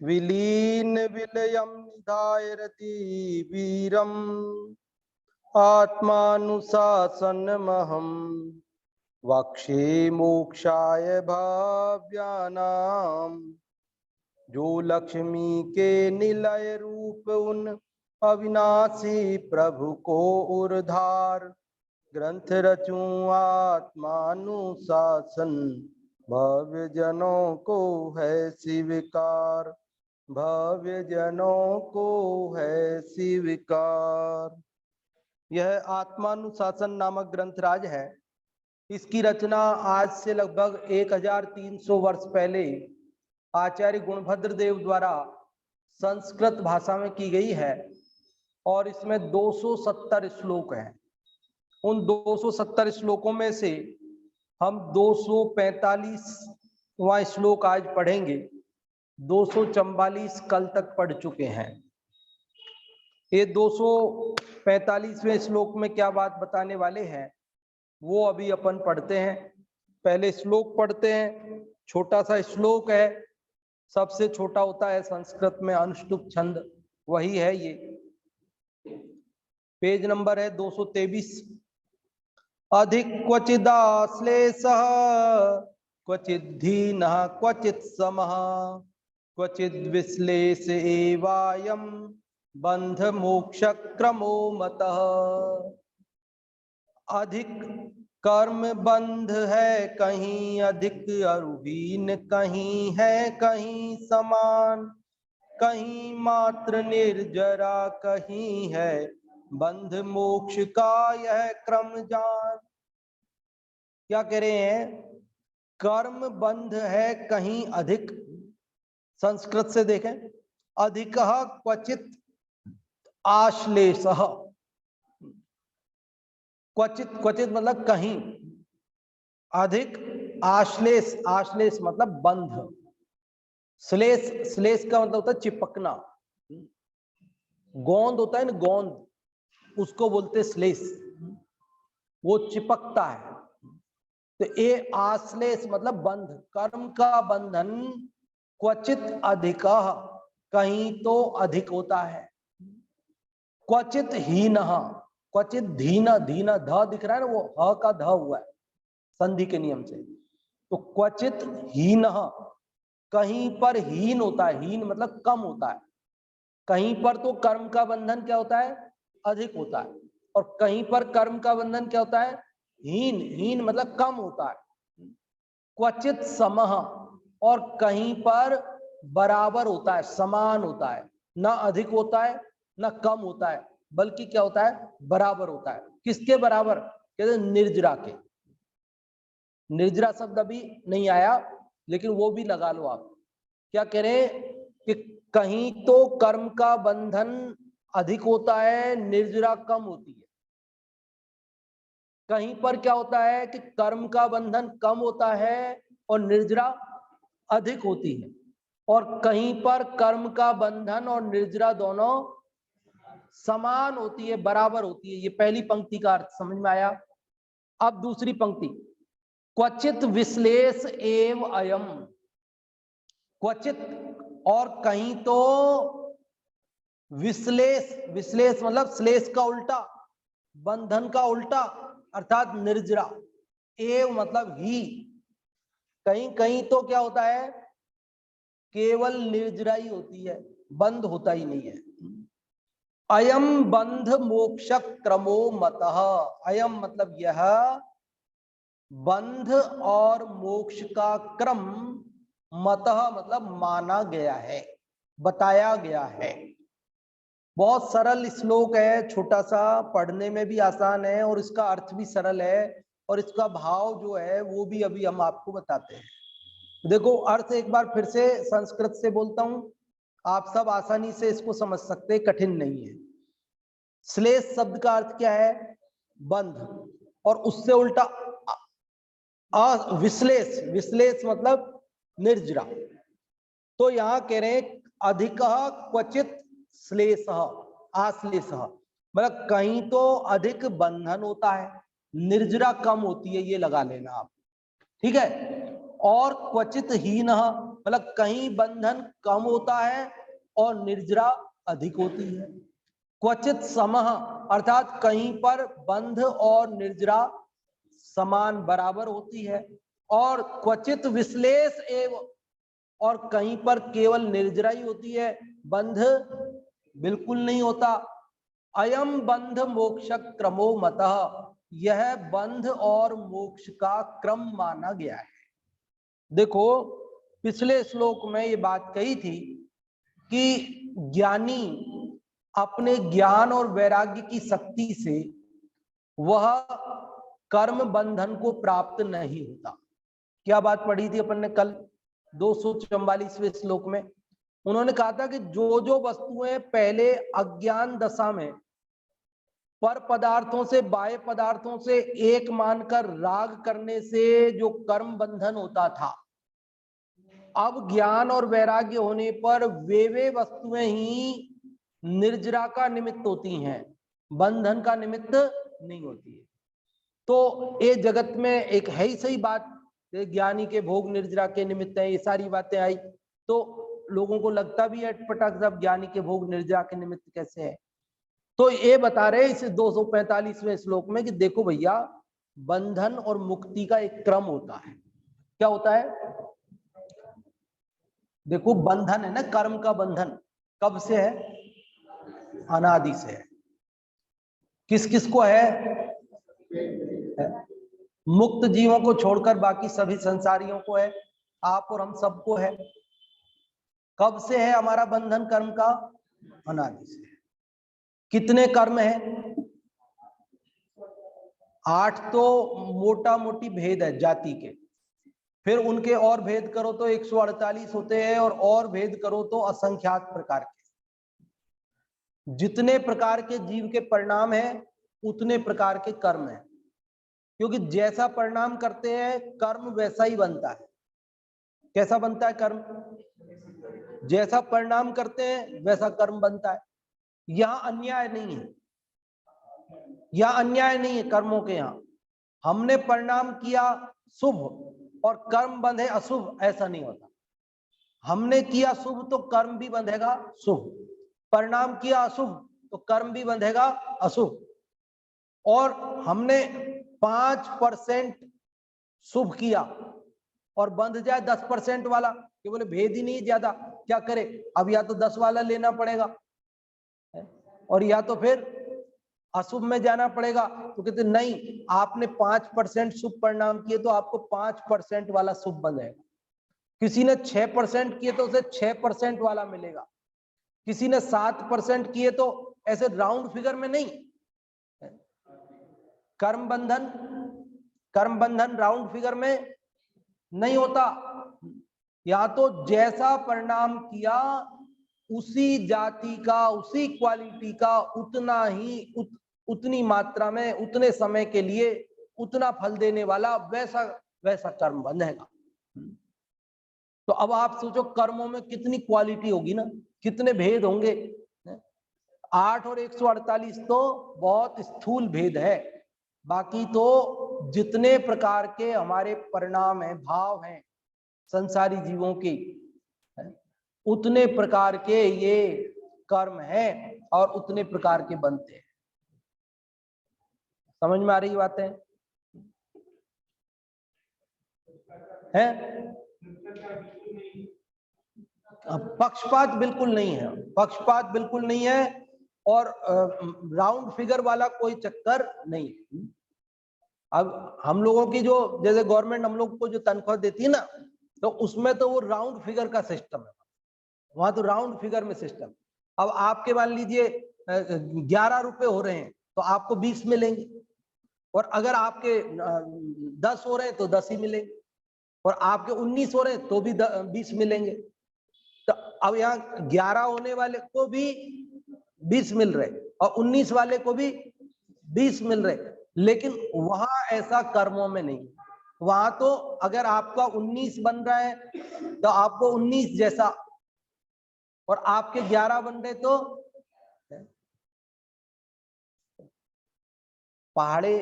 विलीन विलयम निधाय रति वीरम आत्मानुशासनमहं वक्षे मोक्षाय भाव्यानाम। जो लक्ष्मी के निलय रूप उन अविनाशी प्रभु को उर्धार, ग्रंथ रचूं आत्मानुशासन, भव्य जनों को है स्वीकार, भव्य जनों को है स्वीकार। यह आत्मानुशासन नामक ग्रंथराज है। इसकी रचना आज से लगभग 1300 वर्ष पहले आचार्य गुणभद्र देव द्वारा संस्कृत भाषा में की गई है और इसमें 270 श्लोक हैं। उन 270 श्लोकों में से हम 245वां श्लोक आज पढ़ेंगे। 244 कल तक पढ़ चुके हैं। ये 245वें श्लोक में क्या बात बताने वाले हैं वो अभी अपन पढ़ते हैं। पहले श्लोक पढ़ते हैं। छोटा सा श्लोक है, सबसे छोटा होता है संस्कृत में अनुष्टुप छंद, वही है ये। पेज नंबर है 223। अधिक क्वचिदाश्लेषः क्वचिद्धीनः क्वचित् समः क्वचिद् विश्लेष एवायं बंध मोक्ष क्रमो मतः। अधिक कर्म बंध है कहीं अधिक अरुहीन, कहीं है कहीं समान, कहीं मात्र निर्जरा, कहीं है बंध मोक्ष का यह क्रम जान। क्या कह रहे हैं? कर्म बंध है कहीं अधिक। संस्कृत से देखें, अधिकः क्वचित आश्लेषः। क्वचित, क्वचित मतलब कहीं, अधिक आश्लेष, आश्लेष मतलब बंध। श्लेष, श्लेष का मतलब होता है चिपकना। गोंद होता है ना, गोंद, उसको बोलते श्लेष, वो चिपकता है। तो ये आश्लेष मतलब बंध, कर्म का बंधन। क्वचित अधिकः, कहीं तो अधिक होता है। क्वचित हीनः, क्वचित धीन, धीन ध दिख रहा है ना, वो ह का ध हुआ है संधि के नियम से। तो क्वचित हीनः, कहीं पर हीन होता है। हीन मतलब कम होता है। कहीं पर तो कर्म का बंधन क्या होता है? अधिक होता है। और कहीं पर कर्म का बंधन क्या होता है? हीन। हीन मतलब कम होता है। क्वचित समः, और कहीं पर बराबर होता है, समान होता है। ना अधिक होता है ना कम होता है, बल्कि क्या होता है? बराबर होता है। किसके बराबर? कहते हैं निर्जरा के। निर्जरा शब्द अभी नहीं आया, लेकिन वो भी लगा लो आप। क्या कह रहे हैं कि कहीं तो कर्म का बंधन अधिक होता है, निर्जरा कम होती है। कहीं पर क्या होता है कि कर्म का बंधन कम होता है और निर्जरा अधिक होती है। और कहीं पर कर्म का बंधन और निर्जरा दोनों समान होती है, बराबर होती है। ये पहली पंक्ति का अर्थ समझ में आया। अब दूसरी पंक्ति, क्वचित विश्लेष एव अयम। क्वचित और कहीं तो विश्लेष, विश्लेष मतलब श्लेष का उल्टा, बंधन का उल्टा, अर्थात निर्जरा। एव मतलब ही। कहीं कहीं तो क्या होता है? केवल निर्जरा ही होती है, बंध होता ही नहीं है। अयम बंध मोक्ष क्रमो मतः। अयम मतलब यह, बंध और मोक्ष का क्रम, मतः मतलब माना गया है, बताया गया है। बहुत सरल श्लोक है, छोटा सा, पढ़ने में भी आसान है और इसका अर्थ भी सरल है। और इसका भाव जो है वो भी अभी हम आपको बताते हैं। देखो अर्थ एक बार फिर से संस्कृत से बोलता हूं, आप सब आसानी से इसको समझ सकते, कठिन नहीं है। श्लेष शब्द का अर्थ क्या है? बंध। और उससे उल्टा विश्लेष, विश्लेष मतलब निर्जरा। तो यहां कह रहे हैं अधिकः क्वचित श्लेषः आश्लेषः, मतलब कहीं तो अधिक बंधन होता है, निर्जरा कम होती है, ये लगा लेना आप, ठीक है। और क्वचित हीनः, मतलब कहीं बंधन कम होता है और निर्जरा अधिक होती है। क्वचित समः अर्थात कहीं पर बंध और निर्जरा समान बराबर होती है, और क्वचित विश्लेष एवं, और कहीं पर केवल निर्जरा ही होती है, बंध बिल्कुल नहीं होता। अयम बंध मोक्ष क्रमो मतः, यह बंध और मोक्ष का क्रम माना गया है। देखो पिछले श्लोक में ये बात कही थी कि ज्ञानी अपने ज्ञान और वैराग्य की शक्ति से वह कर्म बंधन को प्राप्त नहीं होता। क्या बात पढ़ी थी अपन ने कल 244वें श्लोक में? उन्होंने कहा था कि जो जो वस्तुएं पहले अज्ञान दशा में पर पदार्थों से बाह्य पदार्थों से एक मानकर राग करने से जो कर्म बंधन होता था, अब ज्ञान और वैराग्य होने पर वे वस्तुएं ही निर्जरा का निमित्त होती हैं, बंधन का निमित्त नहीं होती है। तो ये जगत में एक है ही सही बात, ज्ञानी के भोग निर्जरा के निमित्त है, ये सारी बातें आई तो लोगों को लगता भी है अटपटा, सब ज्ञानी के भोग निर्जरा के निमित्त कैसे है। तो ये बता रहे इस 245वें श्लोक में कि देखो भैया, बंधन और मुक्ति का एक क्रम होता है। क्या होता है? देखो बंधन है ना, कर्म का बंधन कब से है? अनादि से है। किस किस को है? मुक्त जीवों को छोड़कर बाकी सभी संसारियों को है, आप और हम सबको है। कब से है हमारा बंधन कर्म का? अनादि से। कितने कर्म हैं? 8 तो मोटा मोटी भेद है जाति के, फिर उनके और भेद करो तो 148 होते हैं, और भेद करो तो असंख्यात प्रकार के। जितने प्रकार के जीव के परिणाम हैं उतने प्रकार के कर्म हैं, क्योंकि जैसा परिणाम करते हैं कर्म वैसा ही बनता है। कैसा बनता है कर्म? जैसा परिणाम करते हैं वैसा कर्म बनता है। यहां अन्याय नहीं है, यहां अन्याय नहीं है कर्मों के। यहां हमने परिणाम किया शुभ और कर्म बंधे अशुभ, ऐसा नहीं होता। हमने किया शुभ तो कर्म भी बंधेगा शुभ, परिणाम किया अशुभ तो कर्म भी बंधेगा अशुभ। और हमने 5% शुभ किया और बंध जाए 10% वाला, कि बोले भेद ही नहीं ज्यादा, क्या करे, अब या तो 10 वाला लेना पड़ेगा और या तो फिर अशुभ में जाना पड़ेगा। तो कहते नहीं, आपने 5% शुभ परिणाम किए तो आपको 5% वाला शुभ बंधेगा। किसी ने 6% किए तो उसे 6% वाला मिलेगा, किसी ने 7% किए तो ऐसे राउंड फिगर में नहीं। कर्म बंधन राउंड फिगर में नहीं होता। या तो जैसा परिणाम किया उसी जाति का, उसी क्वालिटी का, उतना ही उतनी मात्रा में, उतने समय के लिए उतना फल देने वाला वैसा वैसा कर्म बंधेगा। तो अब आप सोचो कर्मों में कितनी क्वालिटी होगी ना, कितने भेद होंगे। 8 और 148 तो बहुत स्थूल भेद है, बाकी तो जितने प्रकार के हमारे परिणाम हैं, भाव हैं संसारी जीवों के, उतने प्रकार के ये कर्म हैं और उतने प्रकार के बनते हैं। समझ में आ रही बातें हैं? पक्षपात बिल्कुल नहीं है, पक्षपात बिल्कुल नहीं है, और राउंड फिगर वाला कोई चक्कर नहीं है। अब हम लोगों की जो, जैसे गवर्नमेंट हम लोग को जो तनख्वाह देती है ना, तो उसमें तो वो राउंड फिगर का सिस्टम है, वहां तो राउंड फिगर में सिस्टम। अब आपके मान लीजिए 11 रुपए हो रहे हैं तो आपको 20 मिलेंगे, और अगर आपके 10 हो रहे हैं तो 10 ही मिलेंगे, और आपके 19 हो रहे हैं तो भी 20 मिलेंगे। तो अब यहाँ 11 होने वाले को भी 20 मिल रहे और 19 वाले को भी 20 मिल रहे, लेकिन वहां ऐसा कर्मों में नहीं। वहां तो अगर आपका 19 बन रहा है तो आपको 19 जैसा, और आपके 11 बन रहे तो पहाड़े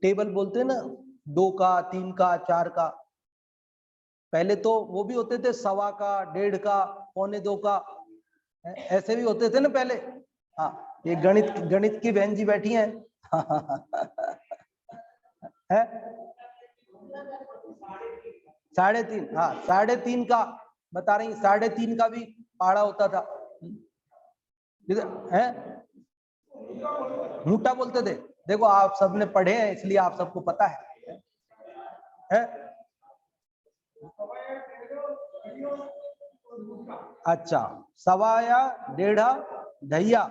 टेबल बोलते हैं ना, 2 का, 3 का, 4 का, पहले तो वो भी होते थे 1.25 का, 1.5 का, 1.25 का, ऐसे भी होते थे ना पहले। हाँ, ये गणित की बहन जी बैठी हैं। है 3.5, हाँ 3.5 का बता रही, 3.5 का भी पहाड़ा होता था, है मूठा बोलते थे। देखो आप सबने पढ़े हैं इसलिए आप सबको पता है? अच्छा, 1.25 या 1.5 ढैया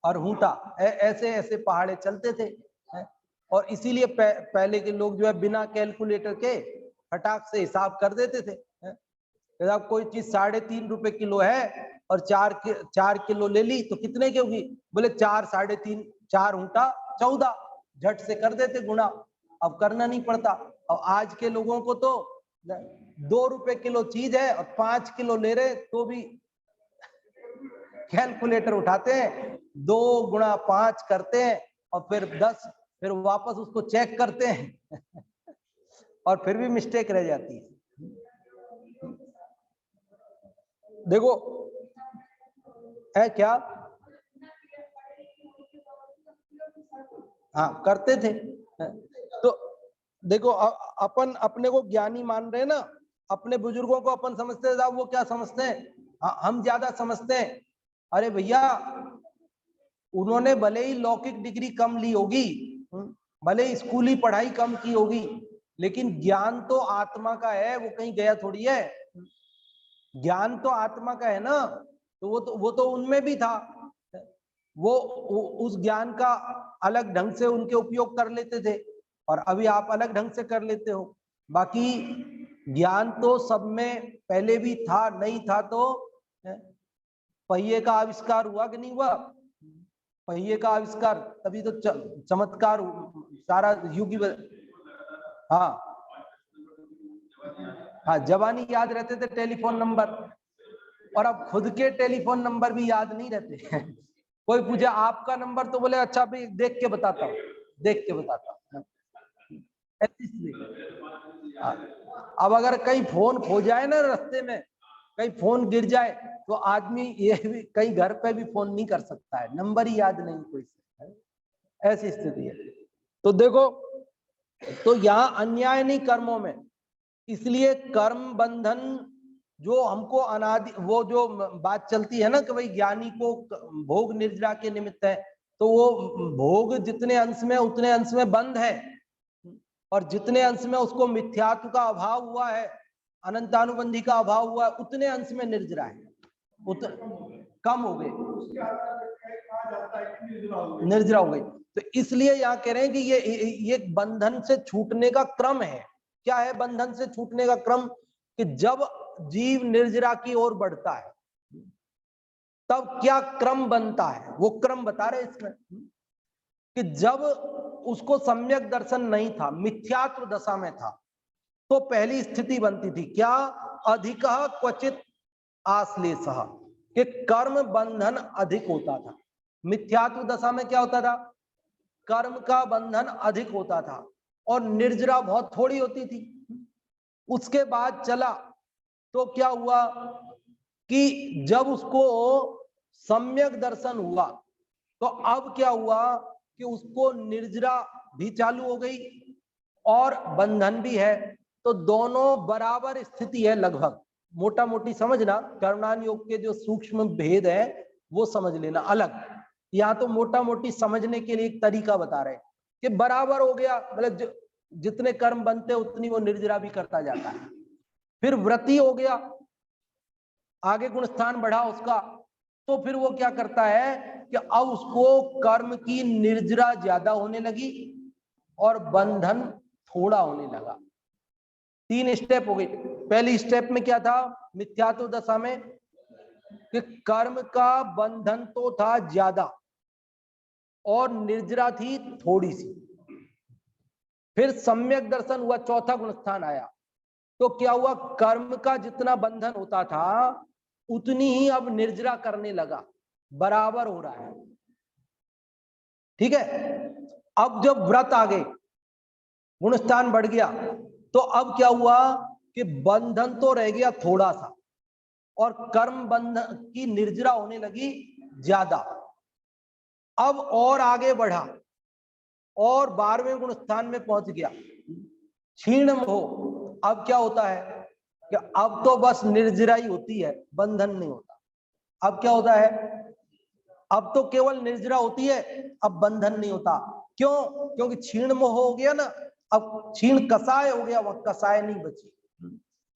और हूटा, ऐसे ऐसे पहाड़े चलते थे। और इसीलिए पहले के लोग जो है बिना कैलकुलेटर के फटाक से हिसाब कर देते थे। जब कोई चीज 3.5 रुपए किलो है और 4 किलो ले ली तो कितने की होगी? बोले 4 3.5, 4 ऊँटा 14, झट से कर देते गुणा, अब करना नहीं पड़ता। अब आज के लोगों को तो 2 रुपए किलो चीज है और 5 किलो ले रहे तो भी कैलकुलेटर उठाते हैं, 2 गुणा 5 करते हैं और फिर 10, फिर वापस उसको चेक करते हैं और फिर भी मिस्टेक रह जाती है। देखो है क्या, हाँ करते थे। तो देखो अपन अपने को ज्ञानी मान रहे हैं ना, अपने बुजुर्गों को अपन समझते हैं, वो क्या समझते हैं? हम ज्यादा समझते हैं। अरे भैया, उन्होंने भले ही लौकिक डिग्री कम ली होगी, भले ही स्कूली पढ़ाई कम की होगी, लेकिन ज्ञान तो आत्मा का है, वो कहीं गया थोड़ी है। ज्ञान तो आत्मा का है ना, तो वो तो उनमें भी था। वो उस ज्ञान का अलग ढंग से उनके उपयोग कर लेते थे और अभी आप अलग ढंग से कर लेते हो। बाकी ज्ञान तो सब में पहले भी था, नहीं था तो पहिए का आविष्कार हुआ कि नहीं हुआ? पहिए का आविष्कार, तभी तो चमत्कार सारा युग। हाँ हाँ, जवानी याद रहते थे टेलीफोन नंबर, और अब खुद के टेलीफोन नंबर भी याद नहीं रहते। कोई पूछे आपका नंबर तो बोले अच्छा भाई देख के बताता हूँ, देख के बताता हूँ। अब अगर कहीं फोन खो जाए ना रास्ते में, कहीं फोन गिर जाए तो आदमी ये भी कहीं घर पे भी फोन नहीं कर सकता है, नंबर ही याद नहीं कोई से, ऐसी स्थिति है। तो देखो, तो यहाँ अन्याय नहीं कर्मों में, इसलिए कर्म बंधन जो हमको अनादि, वो जो बात चलती है ना कि भाई ज्ञानी को भोग निर्जरा के निमित्त है, तो वो भोग जितने अंश में उतने अंश में बंध है, और जितने अंश में उसको मिथ्यात्व का अभाव हुआ है, अनंतानुबंधी का अभाव हुआ है, उतने अंश में निर्जरा है, कम हो गए, निर्जरा हो गई। तो इसलिए यहाँ कह रहे हैं कि ये बंधन से छूटने का क्रम है। क्या है बंधन से छूटने का क्रम? कि जब जीव निर्जरा की ओर बढ़ता है तब क्या क्रम बनता है, वो क्रम बता रहे इसमें। कि जब उसको सम्यक दर्शन नहीं था, मिथ्यात्व दशा में था, तो पहली स्थिति बनती थी क्या? अधिक क्वचित आश्लेष, कि कर्म बंधन अधिक होता था। मिथ्यात्व दशा में क्या होता था? कर्म का बंधन अधिक होता था और निर्जरा बहुत थोड़ी होती थी। उसके बाद चला तो क्या हुआ कि जब उसको सम्यक दर्शन हुआ तो अब क्या हुआ कि उसको निर्जरा भी चालू हो गई और बंधन भी है, तो दोनों बराबर स्थिति है लगभग। मोटा मोटी समझना, कर्मणान योग के जो सूक्ष्म भेद है वो समझ लेना अलग। यहाँ तो मोटा मोटी समझने के लिए एक तरीका बता रहे हैं कि बराबर हो गया, मतलब जितने कर्म बनते उतनी वो निर्जरा भी करता जाता है। फिर व्रती हो गया, आगे गुण स्थान बढ़ा उसका, तो फिर वो क्या करता है कि अब उसको कर्म की निर्जरा ज्यादा होने लगी और बंधन थोड़ा होने लगा। 3 स्टेप हो गई। पहली स्टेप में क्या था? मिथ्यात्व दशा में कि कर्म का बंधन तो था ज्यादा और निर्जरा थी थोड़ी सी। फिर सम्यक दर्शन हुआ, चौथा गुण स्थान आया, तो क्या हुआ? कर्म का जितना बंधन होता था उतनी ही अब निर्जरा करने लगा, बराबर हो रहा है। ठीक है। अब जब व्रत आ गए, गुणस्थान बढ़ गया, तो अब क्या हुआ कि बंधन तो रह गया थोड़ा सा और कर्म बंधन की निर्जरा होने लगी ज्यादा। अब और आगे बढ़ा और 12वें गुण स्थान में पहुंच गया क्षीण मोह। अब क्या होता है कि अब तो बस निर्जरा ही होती है, बंधन नहीं होता। अब क्या होता है, अब तो केवल निर्जरा होती है, अब बंधन नहीं होता। क्यों? क्योंकि क्षीण मोह हो गया ना, अब क्षीण कसाय हो गया, वह कसाय नहीं बची,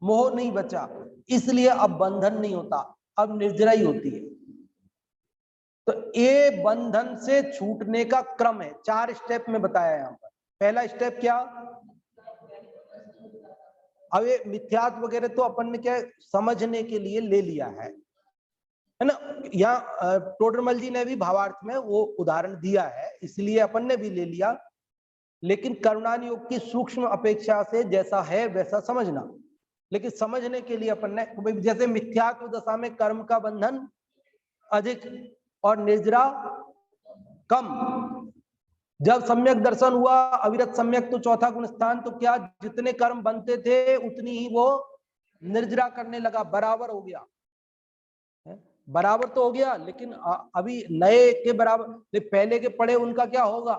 मोह नहीं बचा, इसलिए अब बंधन नहीं होता, अब निर्जरा ही होती है। तो ये बंधन से छूटने का क्रम है, 4 स्टेप में बताया है यहां पर। पहला स्टेप क्या, अब ये मिथ्यात्व वगैरह तो अपन ने क्या समझने के लिए ले लिया है ना। यहाँ टोडरमल जी ने भी भावार्थ में वो उदाहरण दिया है, इसलिए अपन ने भी ले लिया। लेकिन करुणान योग की सूक्ष्म अपेक्षा से जैसा है वैसा समझना। लेकिन समझने के लिए अपन ने, जैसे मिथ्यात्व दशा में कर्म का बंधन अधिक और निर्जरा कम, जब सम्यक दर्शन हुआ अविरत सम्यक तो चौथा गुण स्थान, तो क्या जितने कर्म बनते थे उतनी ही वो निर्जरा करने लगा, बराबर हो गया। बराबर तो हो गया, लेकिन अभी नए के बराबर, पहले के पड़े उनका क्या होगा।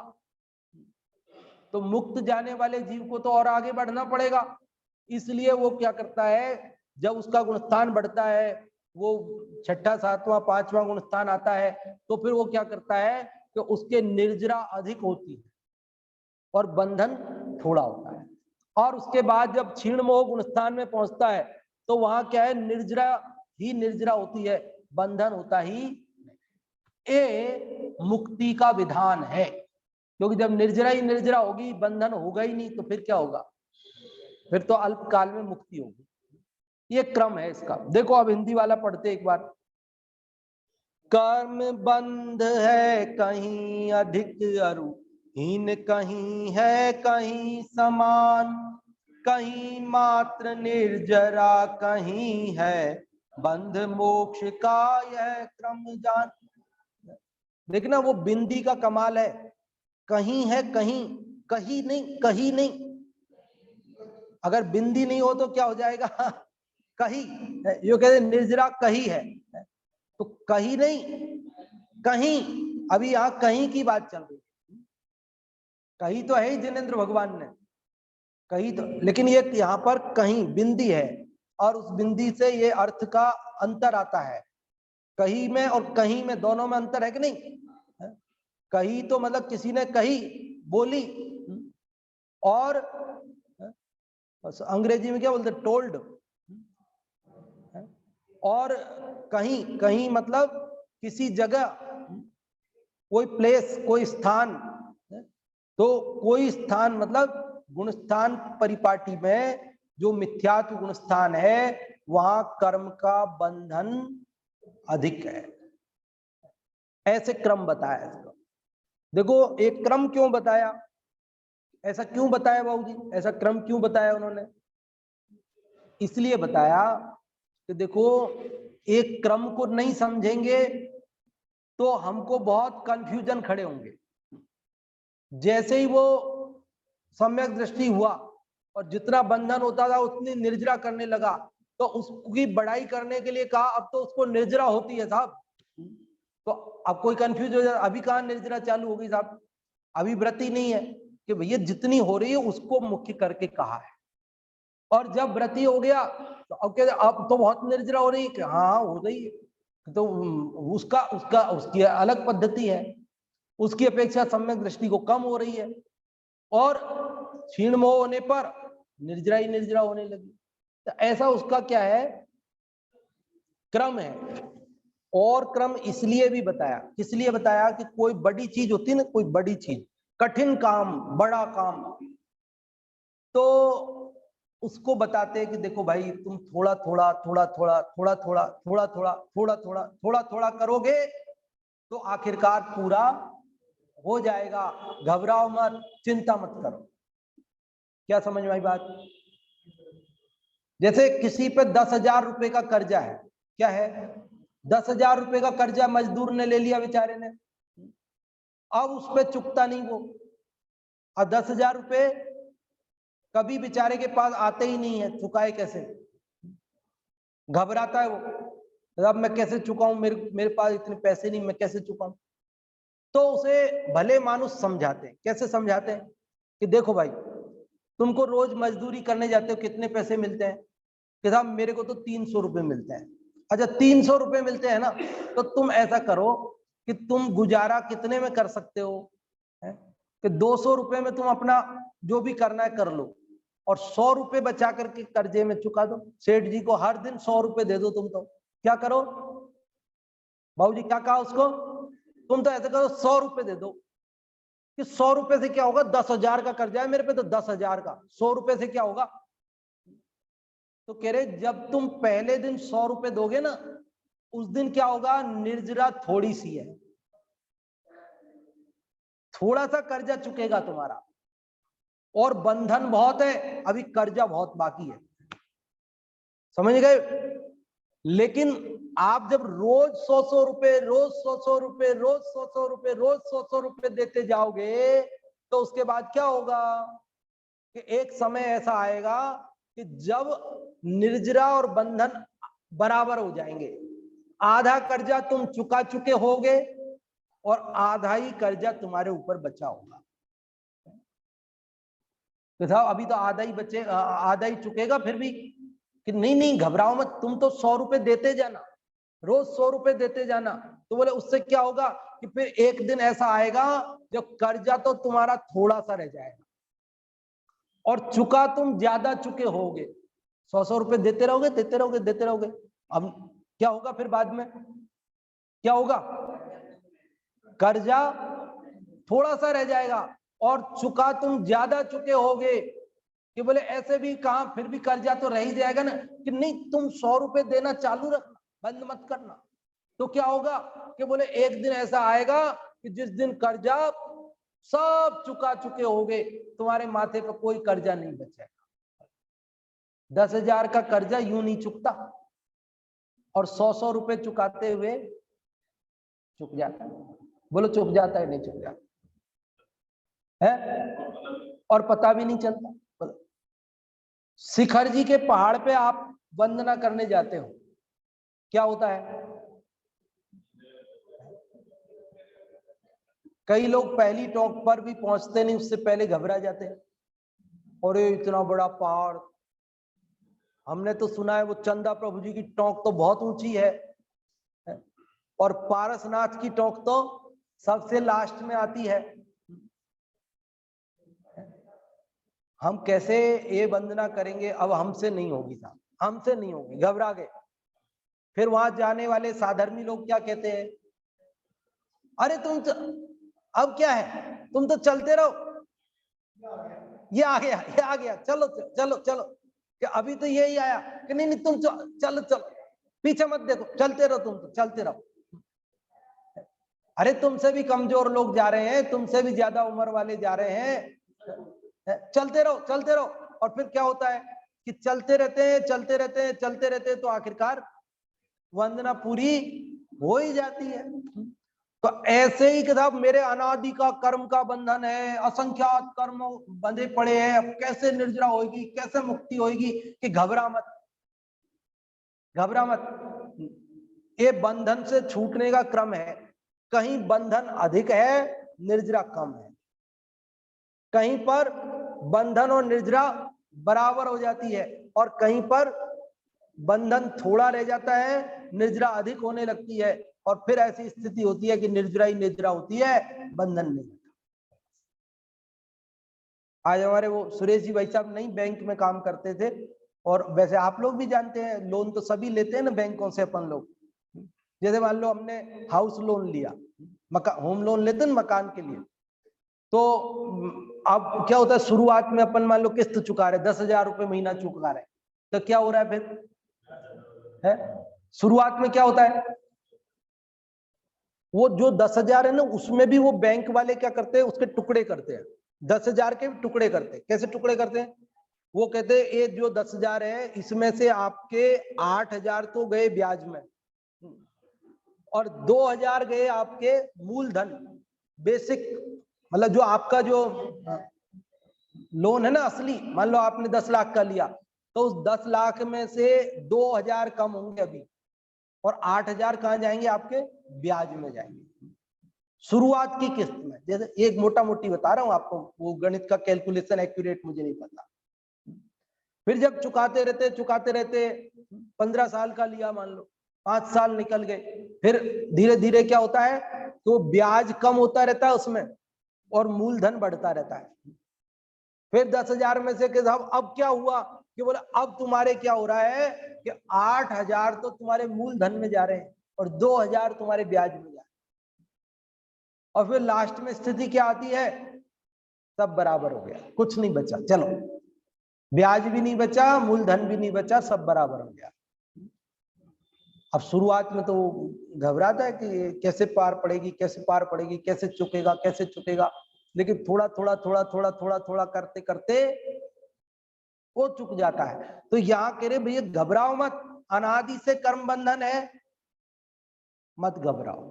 तो मुक्त जाने वाले जीव को तो और आगे बढ़ना पड़ेगा, इसलिए वो क्या करता है, जब उसका गुणस्थान बढ़ता है, वो 6ठा 7वां 5वां गुणस्थान आता है, तो फिर वो क्या करता है कि उसके निर्जरा अधिक होती है और बंधन थोड़ा होता है। और उसके बाद जब क्षीण मोह गुणस्थान में पहुंचता है, तो वहां क्या है, निर्जरा ही निर्जरा होती है, बंधन होता ही। ये मुक्ति का विधान है, क्योंकि जब निर्जरा ही निर्जरा होगी, बंधन होगा ही नहीं, तो फिर क्या होगा, फिर तो अल्पकाल में मुक्ति होगी। ये क्रम है इसका। देखो अब हिंदी वाला पढ़ते एक बार। कर्म बंध है कहीं अधिक अरु हीन, कहीं है कहीं समान, कहीं मात्र निर्जरा, कहीं है बंध मोक्ष का यह क्रम जान। देखना वो बिंदी का कमाल है, कहीं है कहीं, कहीं नहीं, कहीं नहीं। अगर बिंदी नहीं हो तो क्या हो जाएगा, कहीं। यो कहते निर्जरा कहीं है, तो कहीं नहीं कहीं। अभी यहां कहीं की बात चल रही, कहीं तो है ही जिनेंद्र भगवान ने, कहीं तो, लेकिन ये यहां पर कहीं बिंदी है, और उस बिंदी से ये अर्थ का अंतर आता है। कहीं में और कहीं में दोनों में अंतर है कि नहीं। कहीं तो मतलब किसी ने कही, बोली, और अंग्रेजी में क्या बोलते, टोल्ड। और कहीं, कहीं मतलब किसी जगह, कोई प्लेस, कोई स्थान। तो कोई स्थान मतलब गुणस्थान परिपाटी में जो मिथ्यात्व गुणस्थान है, वहां कर्म का बंधन अधिक है। ऐसे क्रम बताया इसका। देखो एक क्रम क्यों बताया, ऐसा क्यों बताया बाबूजी, ऐसा क्रम क्यों बताया उन्होंने, इसलिए बताया कि देखो एक क्रम को नहीं समझेंगे तो हमको बहुत कंफ्यूजन खड़े होंगे। जैसे ही वो सम्यक दृष्टि हुआ और जितना बंधन होता था उतनी निर्जरा करने लगा, तो उसकी बढ़ाई करने के लिए कहा अब तो उसको निर्जरा होती है साहब। तो अब कोई कंफ्यूज हो जाए, अभी कहाँ निर्जरा चालू होगी साहब, अभी व्रती नहीं है, कि भैया जितनी हो रही है उसको मुख्य करके कहा है। और जब व्रती हो गया तो अब कहते अब तो बहुत निर्जरा हो रही है, कि हाँ हो रही है, तो उसका उसका उसकी अलग पद्धति है, उसकी अपेक्षा सम्यक दृष्टि को कम हो रही है, और क्षीण मोह होने पर निर्जरा ही निर्जरा होने लगी। तो ऐसा उसका क्या है, क्रम है। और क्रम इसलिए भी बताया, किस लिए बताया, कि कोई बड़ी चीज होती है ना, कोई बड़ी चीज, कठिन काम, बड़ा काम, तो उसको बताते हैं कि देखो भाई तुम थोड़ा थोड़ा थोड़ा थोड़ा थोड़ा थोड़ा थोड़ा थोड़ा थोड़ा थोड़ा थोड़ा थोड़ा करोगे तो आखिरकार पूरा हो जाएगा, घबराओ मत, चिंता मत करो। क्या समझ में आई बात। जैसे किसी पे 10,000 रुपए का कर्जा है, क्या है, 10,000 रुपए का कर्जा मजदूर ने ले लिया बेचारे ने, अब उस पे चुकता नहीं वो, और 10,000 रुपए कभी बेचारे के पास आते ही नहीं है, चुकाए कैसे, घबराता है वो, अब मैं कैसे चुकाऊं, मेरे पास इतने पैसे नहीं, मैं कैसे चुकाऊं। तो उसे भले मानुस समझाते हैं। कैसे समझाते हैं कि देखो भाई, तुमको रोज मजदूरी करने जाते हो, कितने पैसे मिलते हैं, कि साहब मेरे को तो 300 रुपए मिलते हैं। अच्छा 300 रुपए मिलते हैं ना, तो तुम ऐसा करो कि तुम गुजारा कितने में कर सकते हो, है? कि 200 रुपए में तुम अपना जो भी करना है कर लो, और 100 रुपए बचा करके कर्जे में चुका दो। सेठ जी को हर दिन 100 रुपए दे दो। तुम तो क्या करो, बाबूजी क्या कहा उसको, तुम तो ऐसे करो 100 रुपए दे दो, कि 100 रुपए से क्या होगा, 10,000 का कर्जा है मेरे पे, तो 10,000 का 100 रुपए से क्या होगा। तो कह रहे जब तुम पहले दिन 100 रुपए दोगे ना, उस दिन क्या होगा, निर्जरा थोड़ी सी है, थोड़ा सा कर्जा चुकेगा तुम्हारा, और बंधन बहुत है, अभी कर्जा बहुत बाकी है। समझ गए। लेकिन आप जब रोज 100 रुपए, रोज 100 रुपए, रोज 100 रुपए, रोज 100 रुपए देते जाओगे, तो उसके बाद क्या होगा कि एक समय ऐसा आएगा कि जब निर्जरा और बंधन बराबर हो जाएंगे। आधा कर्जा तुम चुका चुके होगे और आधा ही कर्जा तुम्हारे ऊपर बचा होगा। तो साहब अभी तो आधा ही बचे, आधा ही चुकेगा फिर भी, कि नहीं नहीं घबराओ मत, तुम तो 100 रुपए देते जाना, रोज 100 रुपए देते जाना। तो बोले उससे क्या होगा कि फिर एक दिन ऐसा आएगा जब कर्जा तो तुम्हारा थोड़ा सा रह जाएगा और चुका तुम ज्यादा चुके होगे। 100 रुपए देते रहोगे, देते रहोगे, देते रहोगे। अब क्या होगा फिर बाद में, क्या होगा, कर्जा थोड़ा सा रह जाएगा और चुका तुम ज्यादा चुके होगे। कि बोले ऐसे भी कहा, फिर भी कर्जा तो रह ही जाएगा ना, कि नहीं तुम 100 रुपए देना चालू रखना, बंद मत करना। तो क्या होगा कि बोले एक दिन ऐसा आएगा कि जिस दिन कर्जा सब चुका चुके होगे, तुम्हारे माथे पर कोई कर्जा नहीं बचेगा। 10,000 का कर्जा यूं नहीं चुकता, और 100 रुपए चुकाते हुए चुक जाता है। बोलो चुक जाता है नहीं चुक जाता है, और पता भी नहीं चलता। शिखर जी के पहाड़ पे आप वंदना करने जाते हो, क्या होता है, कई लोग पहली टॉप पर भी पहुंचते नहीं, उससे पहले घबरा जाते हैं, और ये इतना बड़ा पहाड़, हमने तो सुना है वो चंदा प्रभु जी की टोंक तो बहुत ऊंची है, और पारसनाथ की टोंक तो सबसे लास्ट में आती है। हम कैसे ये वंदना करेंगे, अब हमसे नहीं होगी साहब, हमसे नहीं होगी, घबरा गए। फिर वहां जाने वाले साधर्मी लोग क्या कहते हैं, अरे तुम अब क्या है, तुम तो चलते रहो, ये आ गया, ये आ गया, चलो चलो चलो, कि अभी तो यही आया, कि नहीं नहीं तुम चलो चलो, पीछे मत देखो, चलते रहो, तुम तो चलते रहो। अरे तुमसे भी कमजोर लोग जा रहे हैं, तुमसे भी ज्यादा उम्र वाले जा रहे हैं, चलते रहो चलते रहो। और फिर क्या होता है कि चलते रहते हैं, चलते रहते हैं, चलते रहते हैं, तो आखिरकार वंदना पूरी हो ही जाती है। तो ऐसे ही किताब मेरे अनादि का कर्म का बंधन है, असंख्यात कर्म बंधे पड़े हैं, अब कैसे निर्जरा होगी, कैसे मुक्ति होगी, कि घबरा मत, घबरा मत। ये बंधन से छूटने का क्रम है। कहीं बंधन अधिक है, निर्जरा कम है, कहीं पर बंधन और निर्जरा बराबर हो जाती है, और कहीं पर बंधन थोड़ा रह जाता है, निर्जरा अधिक होने लगती है, और फिर ऐसी स्थिति होती है कि निर्जरा ही निर्जरा होती है, बंधन नहीं। आज हमारे वो सुरेश जी भाई साहब नहीं बैंक में काम करते थे, और वैसे आप लोग भी जानते हैं, लोन तो सभी लेते हैं ना बैंकों से अपन लोग। जैसे मान लो हमने हाउस लोन लिया, होम लोन लेते हैं मकान के लिए, तो अब क्या होता है, शुरुआत में अपन मान लो किस्त चुका रहे, 10,000 रुपए महीना चुका रहे, तो क्या हो रहा है फिर, है शुरुआत में क्या होता है, वो जो 10,000 है ना, उसमें भी वो बैंक वाले क्या करते हैं, उसके टुकड़े करते हैं, 10,000 के टुकड़े करते हैं। कैसे टुकड़े करते हैं, वो कहते हैं ये जो 10,000 है, इसमें से आपके 8,000 तो गए ब्याज में, और 2,000 गए आपके मूलधन, बेसिक, मतलब जो आपका जो लोन है ना असली, मान लो आपने 10 लाख का लिया, तो उस 10 लाख में से 2000 कम होंगे अभी, और 8000 कहाँ जाएंगे? आपके ब्याज में जाएंगे शुरुआत की किस्त में। जैसे एक मोटा मोटी बता रहा हूं आपको, वो गणित का कैलकुलेशन एक्यूरेट मुझे नहीं पता। फिर जब चुकाते रहते 15 साल का लिया मान लो, 5 साल निकल गए, फिर धीरे धीरे क्या होता है, तो ब्याज कम होता रहता है उसमें और मूलधन बढ़ता रहता है। फिर 10,000 में से कि साहब अब क्या हुआ, कि बोले अब तुम्हारे क्या हो रहा है कि 8,000 तो तुम्हारे मूलधन में जा रहे हैं और 2,000 तुम्हारे ब्याज में जा रहे हैं। और फिर लास्ट में स्थिति क्या आती है, सब बराबर हो गया, कुछ नहीं बचा, चलो ब्याज भी नहीं बचा, मूलधन भी नहीं बचा, सब बराबर हो गया। अब शुरुआत में तो घबराता है कि कैसे पार पड़ेगी, कैसे पार पड़ेगी, कैसे चुकेगा, कैसे चुकेगा, लेकिन थोड़ा थोड़ा थोड़ा थोड़ा थोड़ा थोड़ा करते करते वो चुक जाता है। तो यहाँ कह रहे भैया घबराओ मत, अनादि से कर्म बंधन है, मत घबराओ,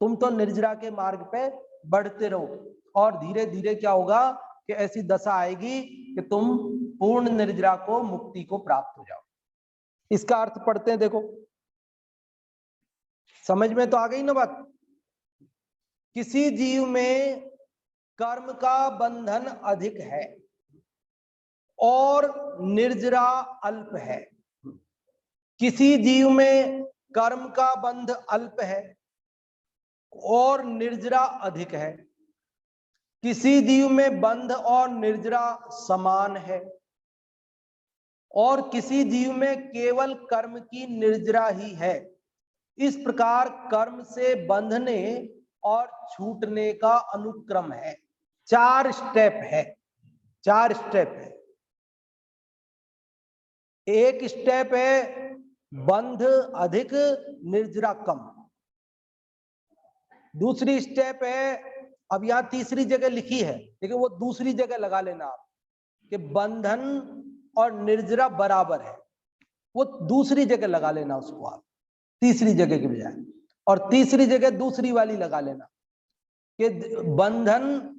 तुम तो निर्जरा के मार्ग पे बढ़ते रहो, और धीरे धीरे क्या होगा कि ऐसी दशा आएगी कि तुम पूर्ण निर्जरा को, मुक्ति को प्राप्त हो जाओ। इसका अर्थ पढ़ते हैं, देखो समझ में तो आ गई ना बात। किसी जीव में कर्म का बंधन अधिक है और निर्जरा अल्प है, किसी जीव में कर्म का बंध अल्प है और निर्जरा अधिक है, किसी जीव में बंध और निर्जरा समान है, और किसी जीव में केवल कर्म की निर्जरा ही है। इस प्रकार कर्म से बंधने और छूटने का अनुक्रम है, 4 स्टेप है, 4 स्टेप है। एक स्टेप है बंध अधिक निर्जरा कम, दूसरी स्टेप है, अब यहां तीसरी जगह लिखी है लेकिन वो दूसरी जगह लगा लेना आप, कि बंधन और निर्जरा बराबर है, वो दूसरी जगह लगा लेना उसको आप, तीसरी जगह के बजाय, और तीसरी जगह दूसरी वाली लगा लेना कि बंधन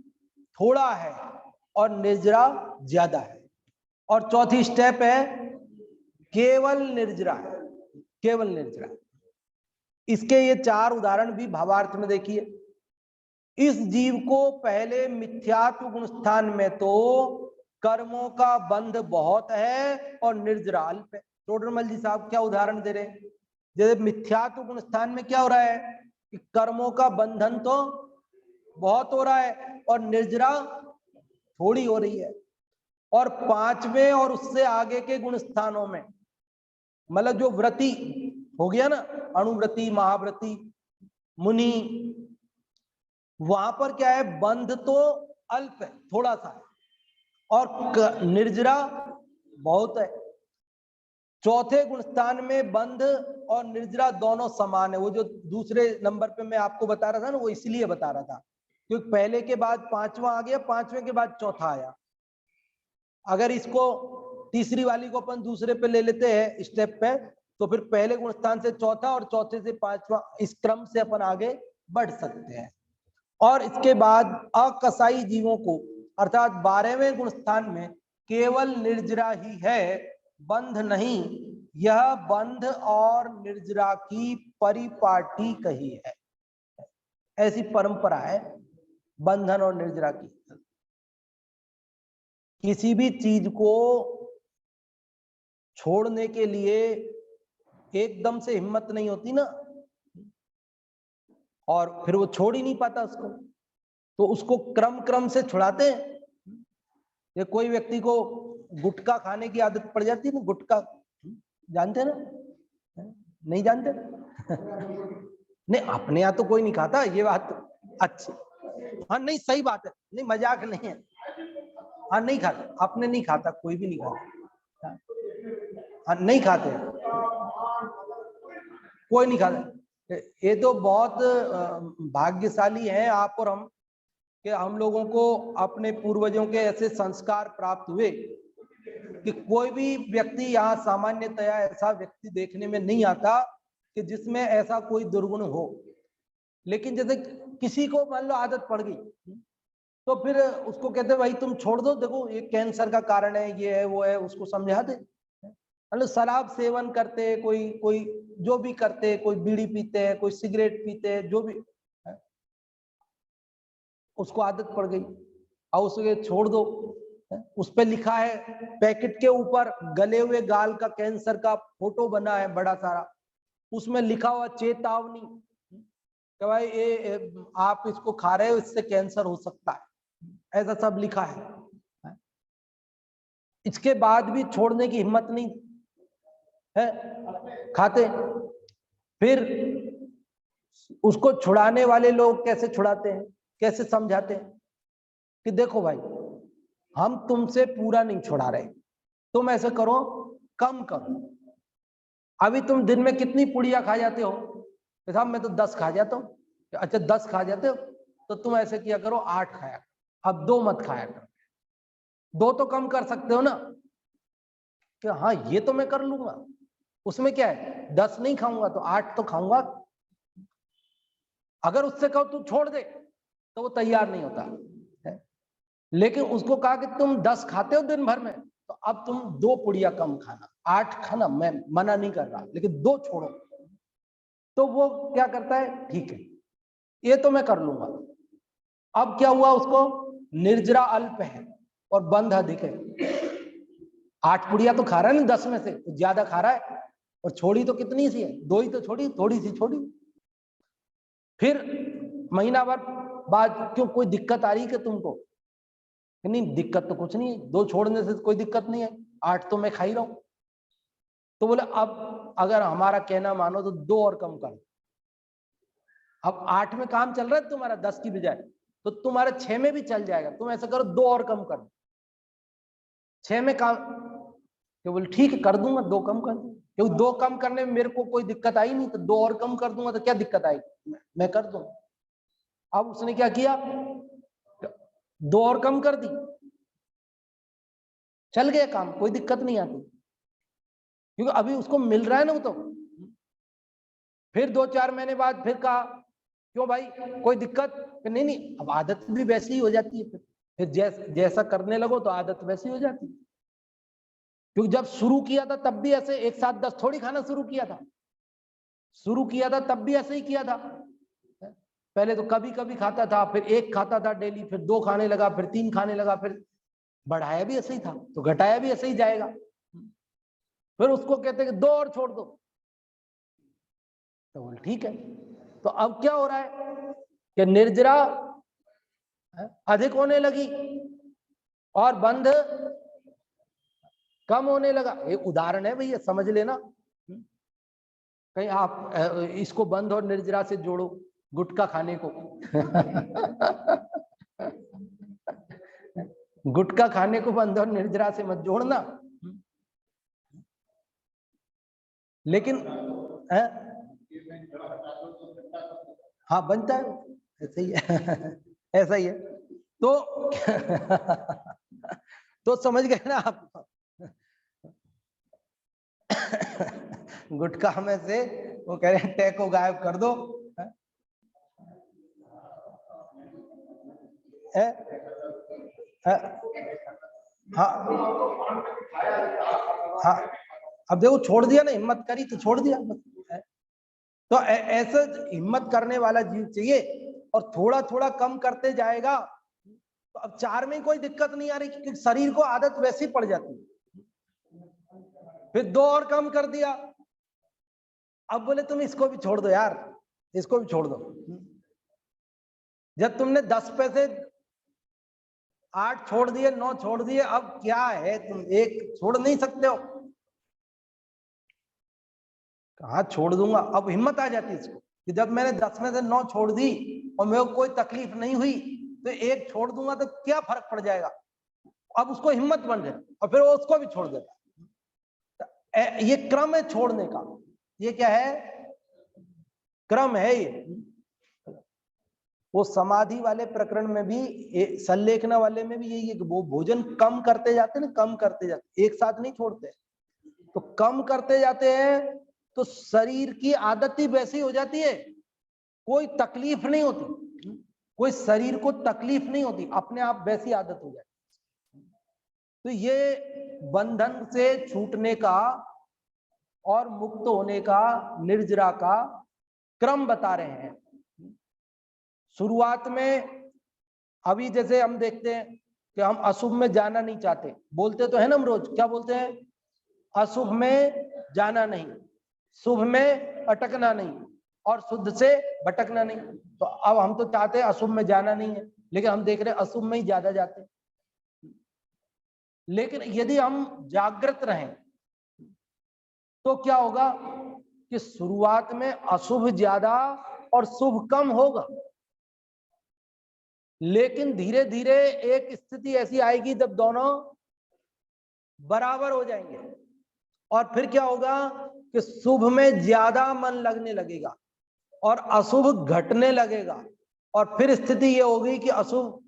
थोड़ा है और निर्जरा ज्यादा है। और चौथी स्टेप है केवल निर्जरा है, केवल निर्जरा। इसके ये 4 उदाहरण भी भावार्थ में देखिए। इस जीव को पहले मिथ्यात्व गुण स्थान में तो कर्मों का बंध बहुत है और निर्जरा अल्प है। टोडरमल जी साहब क्या उदाहरण दे रहे हैं, जैसे मिथ्यात्व गुण स्थान में क्या हो रहा है कि कर्मों का बंधन तो बहुत हो रहा है और निर्जरा थोड़ी हो रही है। और 5वें और उससे आगे के गुण स्थानों में, मतलब जो व्रति हो गया ना, अणुव्रति, महाव्रति, मुनि, वहां पर क्या है, बंध तो अल्प है, थोड़ा सा है, और निर्जरा बहुत है। चौथे गुण स्थान में बंध और निर्जरा दोनों समान है। वो जो दूसरे नंबर पे मैं आपको बता रहा था ना, वो इसलिए बता रहा था क्योंकि पहले के बाद 5वां आ गया, 5वें के बाद चौथा आया। अगर इसको तीसरी वाली को अपन दूसरे पे ले लेते हैं स्टेप पे, तो फिर पहले गुण स्थान से चौथा और चौथे से 5वां, इस क्रम से अपन आगे बढ़ सकते हैं। और इसके बाद अकसाई जीवों को अर्थात 12वें गुण स्थान में केवल निर्जरा ही है, बंध नहीं। यह बंध और निर्जरा की परिपाटी कही है, ऐसी परंपरा है बंधन और निर्जरा की। किसी भी चीज को छोड़ने के लिए एकदम से हिम्मत नहीं होती ना, और फिर वो छोड़ ही नहीं पाता उसको, तो उसको क्रम क्रम से छुड़ाते हैं। ये कोई व्यक्ति को गुटखा खाने की आदत पड़ जाती है ना, गुटखा जानते ना, नहीं जानते? नहीं, अपने यहाँ तो कोई नहीं खाता ये बात अच्छी, हाँ नहीं सही बात है, नहीं मजाक नहीं है, हाँ नहीं खाता, अपने नहीं खाता, कोई भी नहीं खाता, हाँ नहीं खाते, कोई नहीं खाता। ये तो बहुत भाग्यशाली है आप और हम कि हम लोगों को अपने पूर्वजों के ऐसे संस्कार प्राप्त हुए कि कोई भी व्यक्ति यहाँ सामान्यतया ऐसा व्यक्ति देखने में नहीं आता कि जिसमें ऐसा कोई दुर्गुण हो। लेकिन जैसे किसी को मान लो आदत पड़ गई तो फिर उसको कहते भाई तुम छोड़ दो, देखो ये कैंसर का कारण है, ये है वो है, उसको समझा दे। मतलब शराब सेवन करते, कोई कोई जो भी करते, कोई बीड़ी पीते हैं, कोई सिगरेट पीते हैं, जो भी है, उसको आदत पड़ गई और उसे छोड़ दो। उस पे लिखा है, पैकेट के ऊपर गले हुए गाल का कैंसर का फोटो बना है बड़ा सारा, उसमें लिखा हुआ चेतावनी कि भाई ये आप इसको खा रहे हो, इससे कैंसर हो सकता है, ऐसा सब लिखा है। इसके बाद भी छोड़ने की हिम्मत नहीं है, खाते। फिर उसको छुड़ाने वाले लोग कैसे छुड़ाते हैं, कैसे समझाते हैं कि देखो भाई हम तुमसे पूरा नहीं छुड़ा रहे, तुम ऐसे करो, कम करो। अभी तुम दिन में कितनी पुड़िया खा जाते हो? साहब मैं तो 10 खा जाता हूँ। अच्छा 10 खा जाते हो, तो तुम ऐसे किया करो 8 खाया करो, अब 2 मत खाया करो। 2 तो कम कर सकते हो ना, कि हाँ ये तो मैं कर लूंगा, उसमें क्या है, 10 नहीं खाऊंगा तो 8 तो खाऊंगा। अगर उससे कहो तू छोड़ दे तो वो तैयार नहीं होता है। लेकिन उसको कहा कि तुम 10 खाते हो दिन भर में, तो अब तुम 2 पुड़िया कम खाना, 8 खाना, मैं मना नहीं कर रहा, लेकिन 2 छोड़ो। तो वो क्या करता है, ठीक है ये तो मैं कर लूंगा। अब क्या हुआ, उसको निर्जरा अल्प है और बंध अधिक है। 8 पुड़िया तो खा रहा है ना 10 में से, तो ज्यादा खा रहा है, और छोड़ी तो कितनी सी है, 2 ही तो छोड़ी, थोड़ी सी छोड़ी। फिर महीना भर बाद क्यों, कोई दिक्कत आ रही है तुमको? नहीं दिक्कत तो कुछ नहीं है, 2 छोड़ने से कोई दिक्कत नहीं है, 8 तो मैं खा ही रहा हूं। तो बोले अब अगर हमारा कहना मानो तो 2 और कम कर। अब 8 में काम चल रहा है तुम्हारा 10 की बजाय, तो तुम्हारा 6 में भी चल जाएगा। तुम ऐसा करो 2 और कम कर, 6 में काम। तो बोले ठीक है कर दूंगा, 2 कम कर दूंगा, क्योंकि 2 कम करने में मेरे को कोई दिक्कत आई नहीं, तो 2 और कम कर दूंगा तो क्या दिक्कत आएगी, मैं कर दूंगा। अब उसने क्या किया, 2 और कम कर दी, चल गया काम, कोई दिक्कत नहीं आती, क्योंकि अभी उसको मिल रहा है ना वो तो। फिर 2-4 महीने बाद फिर कहा, क्यों भाई कोई दिक्कत? नहीं नहीं, अब आदत भी वैसी ही हो जाती है। फिर जैसा करने लगो तो आदत वैसी हो जाती है। क्योंकि जब शुरू किया था तब भी ऐसे एक साथ 10 थोड़ी खाना शुरू किया था, तब भी ऐसे ही किया था। पहले तो कभी कभी खाता था, फिर 1 खाता था डेली, फिर 2 खाने लगा, फिर 3 खाने लगा, फिर बढ़ाया भी ऐसे ही था, तो घटाया भी ऐसे ही जाएगा। फिर उसको कहते कि 2 और छोड़ दो, तो बोल ठीक है। तो अब क्या हो रहा है कि निर्जरा अधिक होने लगी और बंध कम होने लगा। ये उदाहरण है भैया, समझ लेना। कहीं आप इसको बंध और निर्जरा से जोड़ो, गुटखा खाने को। गुटखा खाने को बंध और निर्जरा से मत जोड़ना। लेकिन है? हाँ बनता है, ऐसा ही है। ऐसा ही है। तो तो समझ गए ना आप। गुटखा में से वो कह रहे हैं टैग को गायब कर दो, है? है? हाँ हाँ, अब देखो छोड़ दिया ना, हिम्मत करी तो छोड़ दिया बस। तो ऐसा हिम्मत करने वाला जीव चाहिए, और थोड़ा थोड़ा कम करते जाएगा। तो अब 4 में कोई दिक्कत नहीं आ रही, क्योंकि शरीर को आदत वैसी पड़ जाती है। फिर 2 और कम कर दिया, अब बोले तुम इसको भी छोड़ दो यार, इसको भी छोड़ दो। जब तुमने 10 पैसे 8 छोड़ दिए, 9 छोड़ दिए, अब क्या है, तुम 1 छोड़ नहीं सकते हो? कहा छोड़ दूंगा। अब हिम्मत आ जाती है इसको कि जब मैंने 10 में से 9 छोड़ दी और मेरे को कोई तकलीफ नहीं हुई, तो 1 छोड़ दूंगा तो क्या फर्क पड़ जाएगा। अब उसको हिम्मत बन जाए और फिर वो उसको भी छोड़ देता। ये क्रम है छोड़ने का, ये क्या है, क्रम है ये। वो समाधि वाले प्रकरण में भी, संलेखना वाले में भी यही है कि वो भोजन कम करते जाते ना, कम करते जाते, एक साथ नहीं छोड़ते। तो कम करते जाते हैं तो शरीर की आदत ही वैसी हो जाती है, कोई तकलीफ नहीं होती। कोई शरीर को तकलीफ नहीं होती, अपने आप वैसी आदत हो जाती। तो ये बंधन से छूटने का और मुक्त होने का, निर्जरा का क्रम बता रहे हैं। शुरुआत में अभी जैसे हम देखते हैं कि हम अशुभ में जाना नहीं चाहते, बोलते तो है ना हम रोज, क्या बोलते हैं? अशुभ में जाना नहीं, शुभ में अटकना नहीं और शुद्ध से भटकना नहीं। तो अब हम तो चाहते हैं अशुभ में जाना नहीं है, लेकिन हम देख रहे हैं अशुभ में ही ज्यादा जाते हैं। लेकिन यदि हम जागृत रहें तो क्या होगा कि शुरुआत में अशुभ ज्यादा और शुभ कम होगा, लेकिन धीरे धीरे एक स्थिति ऐसी आएगी जब दोनों बराबर हो जाएंगे और फिर क्या होगा कि शुभ में ज्यादा मन लगने लगेगा और अशुभ घटने लगेगा। और फिर स्थिति ये होगी कि अशुभ,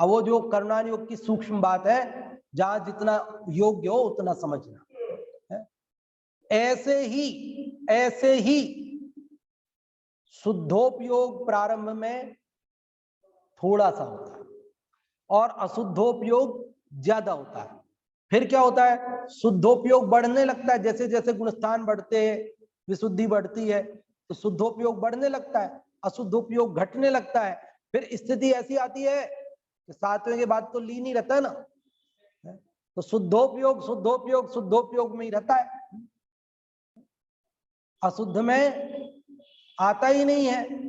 अब वो जो कर्मणान योग की सूक्ष्म बात है, जहां जितना योग्य हो उतना समझना है। ऐसे ही शुद्धोपयोग प्रारंभ में थोड़ा सा होता है और अशुद्धोपयोग ज्यादा होता है। फिर क्या होता है, शुद्धोपयोग बढ़ने लगता है, जैसे जैसे गुणस्थान बढ़ते हैं, विशुद्धि बढ़ती है, तो शुद्धोपयोग बढ़ने लगता है, अशुद्धोपयोग घटने लगता है। फिर स्थिति ऐसी आती है कि 7वें के बाद तो लीन ही रहता है ना, तो शुद्धोपयोग शुद्धोपयोग शुद्धोपयोग में ही रहता है, अशुद्ध में आता ही नहीं है।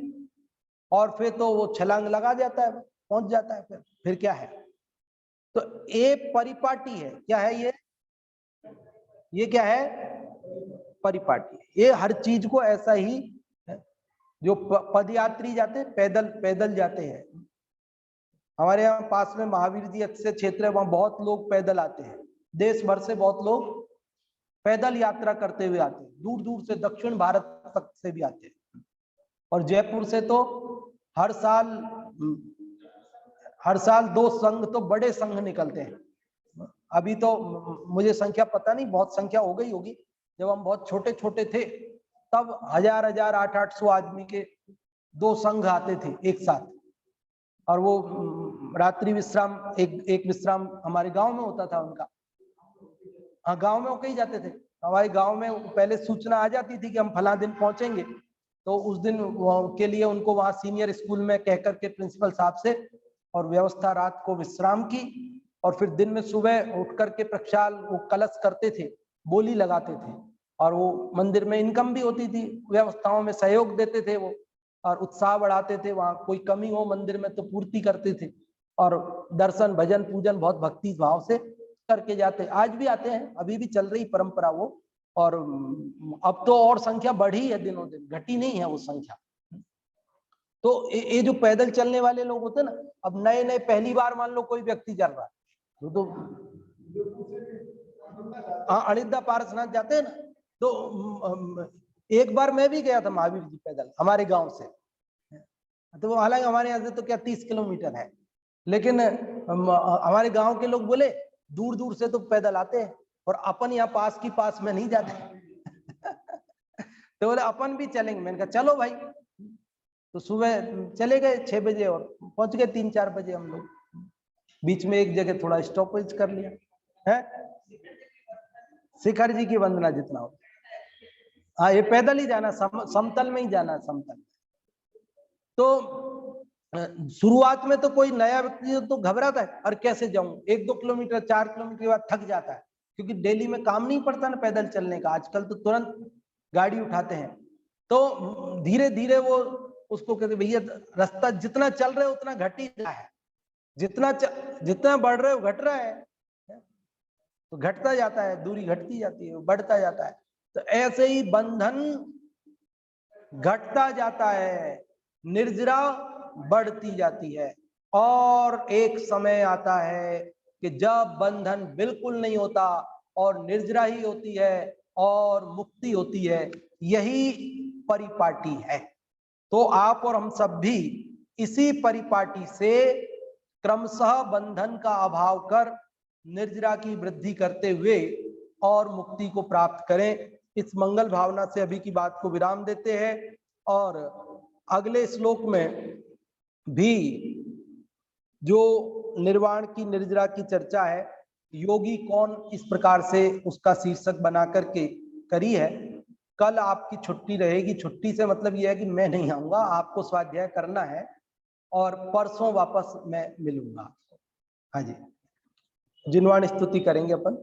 और फिर तो वो छलांग लगा जाता है, पहुंच जाता है। फिर क्या है, तो ये परिपाटी है। क्या है ये क्या है? परिपाटी। ये हर चीज को ऐसा ही है। जो पदयात्री जाते हैं, पैदल पैदल जाते हैं, हमारे यहाँ पास में महावीर जी अच्छे क्षेत्र है, वहां बहुत लोग पैदल आते हैं, देश भर से बहुत लोग पैदल यात्रा करते हुए आते हैं, दूर दूर से, दक्षिण भारत तक से भी आते हैं। और जयपुर से तो हर साल 2 संघ तो बड़े संघ निकलते हैं। अभी तो मुझे संख्या पता नहीं, बहुत संख्या हो गई होगी। जब हम बहुत छोटे छोटे थे तब 1000 800 आदमी के 2 संघ आते थे एक साथ। और वो रात्रि विश्राम, एक विश्राम हमारे गांव में होता था उनका। हाँ, गांव में होके ही जाते थे। हमारे गांव में पहले सूचना आ जाती थी कि हम फला दिन पहुंचेंगे, तो उस दिन के लिए उनको वहां सीनियर स्कूल में कह करके प्रिंसिपल साहब से, और व्यवस्था रात को विश्राम की, और फिर दिन में सुबह उठ करके प्रक्षाल वो कलश करते थे, बोली लगाते थे, और वो मंदिर में इनकम भी होती थी, व्यवस्थाओं में सहयोग देते थे वो, और उत्साह बढ़ाते थे। वहां कोई कमी हो मंदिर में तो पूर्ति करते थे, और दर्शन भजन पूजन बहुत भक्ति भाव से करके जाते। आज भी आते हैं, अभी भी चल रही परंपरा वो। और अब तो और संख्या बढ़ी है, दिनों दिन घटी नहीं है वो संख्या। तो ये जो पैदल चलने वाले लोग होते हैं ना, अब नए नए पहली बार मान लो कोई व्यक्ति चल रहा है तो हाँ, अनिद्रा पारसनाथ जाते हैं ना, तो एक बार मैं भी गया था महावीर जी पैदल हमारे गांव से। तो वो हालांकि हमारे यहाँ से तो क्या 30 किलोमीटर है, लेकिन हमारे गांव के लोग बोले दूर दूर से तो पैदल आते हैं और अपन यहाँ पास की पास में नहीं जाते। तो बोले अपन भी चलेंगे। मैंने कहा चलो भाई। तो सुबह चले गए 6 बजे और पहुंच गए 3-4 बजे हम लोग। बीच में एक जगह थोड़ा स्टॉपेज कर लिया है, शिखर जी की वंदना जितना हो। हाँ, ये पैदल ही जाना, समतल में ही जाना, समतल। तो शुरुआत में तो कोई नया व्यक्ति तो घबराता है, और कैसे जाऊं, 1-2 किलोमीटर 4 किलोमीटर के बाद थक जाता है, क्योंकि डेली में काम नहीं पड़ता ना पैदल चलने का, आजकल तो तुरंत गाड़ी उठाते हैं। तो धीरे धीरे वो उसको कहते भैया रास्ता जितना चल रहे उतना घट ही रहा है, जितना बढ़ रहे हो घट रहा है, तो घटता जाता है, दूरी घटती जाती है, बढ़ता जाता है। तो ऐसे ही बंधन घटता जाता है, निर्जरा बढ़ती जाती है, और एक समय आता है कि जब बंधन बिल्कुल नहीं होता और निर्जरा ही होती है और मुक्ति होती है। यही परिपाटी है। तो आप और हम सब भी इसी परिपाटी से क्रमशः बंधन का अभाव कर निर्जरा की वृद्धि करते हुए और मुक्ति को प्राप्त करें। इस मंगल भावना से अभी की बात को विराम देते हैं और अगले श्लोक में भी जो निर्वाण की निर्जरा की चर्चा है, योगी कौन, इस प्रकार से उसका शीर्षक बना करके करी है। कल आपकी छुट्टी रहेगी, छुट्टी से मतलब यह है कि मैं नहीं आऊंगा, आपको स्वाध्याय करना है और परसों वापस मैं मिलूंगा। हाँ जी, जिनवाण स्तुति करेंगे अपन।